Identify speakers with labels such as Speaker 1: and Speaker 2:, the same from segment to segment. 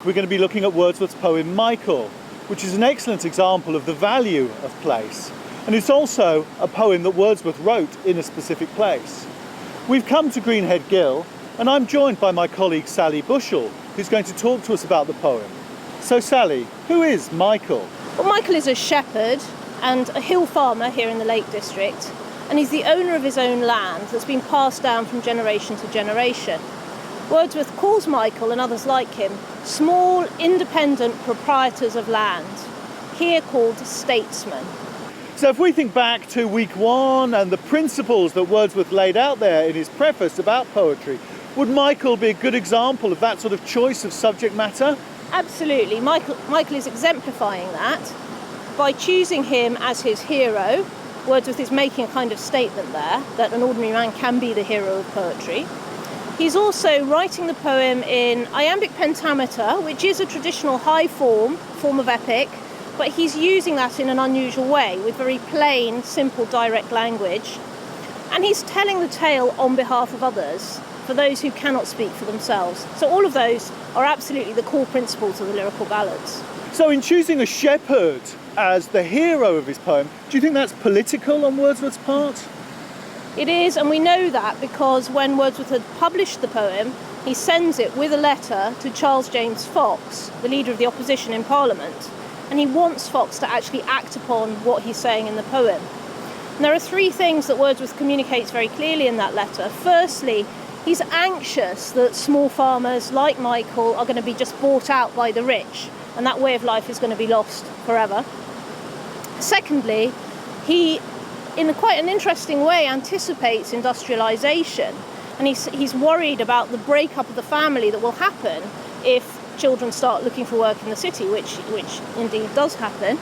Speaker 1: we're going to be looking at Wordsworth's poem Michael, which is an excellent example of the value of place. And it's also a poem that Wordsworth wrote in a specific place. We've come to Greenhead Gill, and I'm joined by my colleague Sally Bushell, who's going to talk to us about the poem. So Sally, who is Michael?
Speaker 2: Well, Michael is a shepherd and a hill farmer here in the Lake District, and he's the owner of his own land that's been passed down from generation to generation. Wordsworth calls Michael and others like him small, independent proprietors of land, here called statesmen.
Speaker 1: So if we think back to week 1 and the principles that Wordsworth laid out there in his preface about poetry, would Michael be a good example of that sort of choice of subject matter?
Speaker 2: Absolutely. Michael is exemplifying that. By choosing him as his hero, Wordsworth is making a kind of statement there that an ordinary man can be the hero of poetry. He's also writing the poem in iambic pentameter, which is a traditional high form of epic, but he's using that in an unusual way with very plain, simple, direct language. And he's telling the tale on behalf of others, for those who cannot speak for themselves. So all of those are absolutely the core principles of the Lyrical Ballads.
Speaker 1: So in choosing a shepherd as the hero of his poem, do you think that's political on Wordsworth's part?
Speaker 2: It is, and we know that because when Wordsworth had published the poem, he sends it with a letter to Charles James Fox, the leader of the opposition in Parliament, and he wants Fox to actually act upon what he's saying in the poem. And there are 3 things that Wordsworth communicates very clearly in that letter. Firstly, he's anxious that small farmers like Michael are going to be just bought out by the rich, and that way of life is going to be lost forever. Secondly, he, in quite an interesting way, anticipates industrialisation, and he's worried about the breakup of the family that will happen if children start looking for work in the city, which indeed does happen.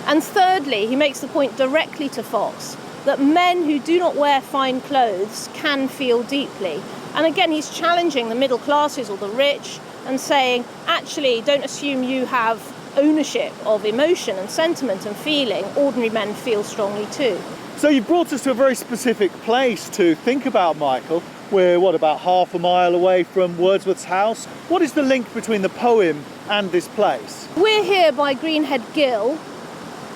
Speaker 2: And thirdly, he makes the point directly to Fox that men who do not wear fine clothes can feel deeply. And again, he's challenging the middle classes or the rich and saying, actually, don't assume you have ownership of emotion and sentiment and feeling. Ordinary men feel strongly too.
Speaker 1: So you've brought us to a very specific place to think about Michael. We're, about half a mile away from Wordsworth's house? What is the link between the poem and this place?
Speaker 2: We're here by Greenhead Gill,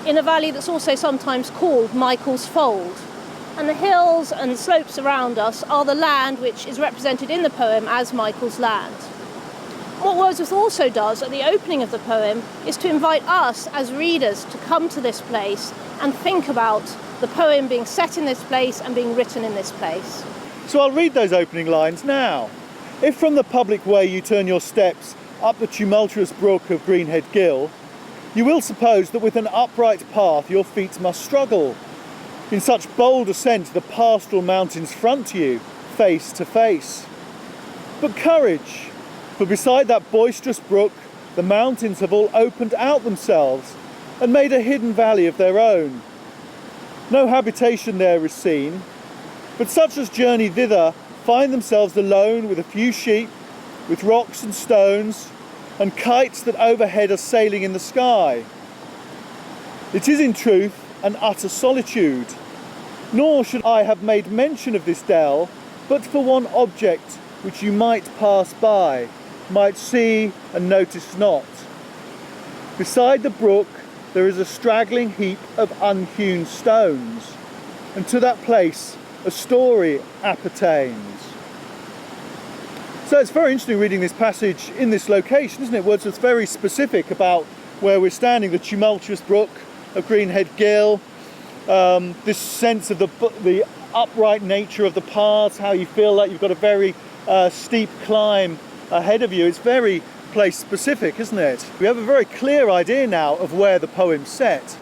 Speaker 2: in a valley that's also sometimes called Michael's Fold. And the hills and slopes around us are the land which is represented in the poem as Michael's land. What Wordsworth also does at the opening of the poem is to invite us as readers to come to this place and think about the poem being set in this place and being written in this place.
Speaker 1: So I'll read those opening lines now. If from the public way you turn your steps up the tumultuous brook of Greenhead Gill, you will suppose that with an upright path your feet must struggle. In such bold ascent the pastoral mountains front you, face to face. But courage, for beside that boisterous brook the mountains have all opened out themselves and made a hidden valley of their own. No habitation there is seen, but such as journey thither find themselves alone with a few sheep, with rocks and stones, and kites that overhead are sailing in the sky. It is in truth an utter solitude, nor should I have made mention of this dell, but for one object which you might pass by, might see and notice not. Beside the brook there is a straggling heap of unhewn stones, and to that place a story appertains. So it's very interesting reading this passage in this location, isn't it? Wordsworth's very specific about where we're standing, the tumultuous brook of Greenhead Gill, this sense of the upright nature of the paths, how you feel like you've got a very steep climb ahead of you. It's very place specific, isn't it? We have a very clear idea now of where the poem's set.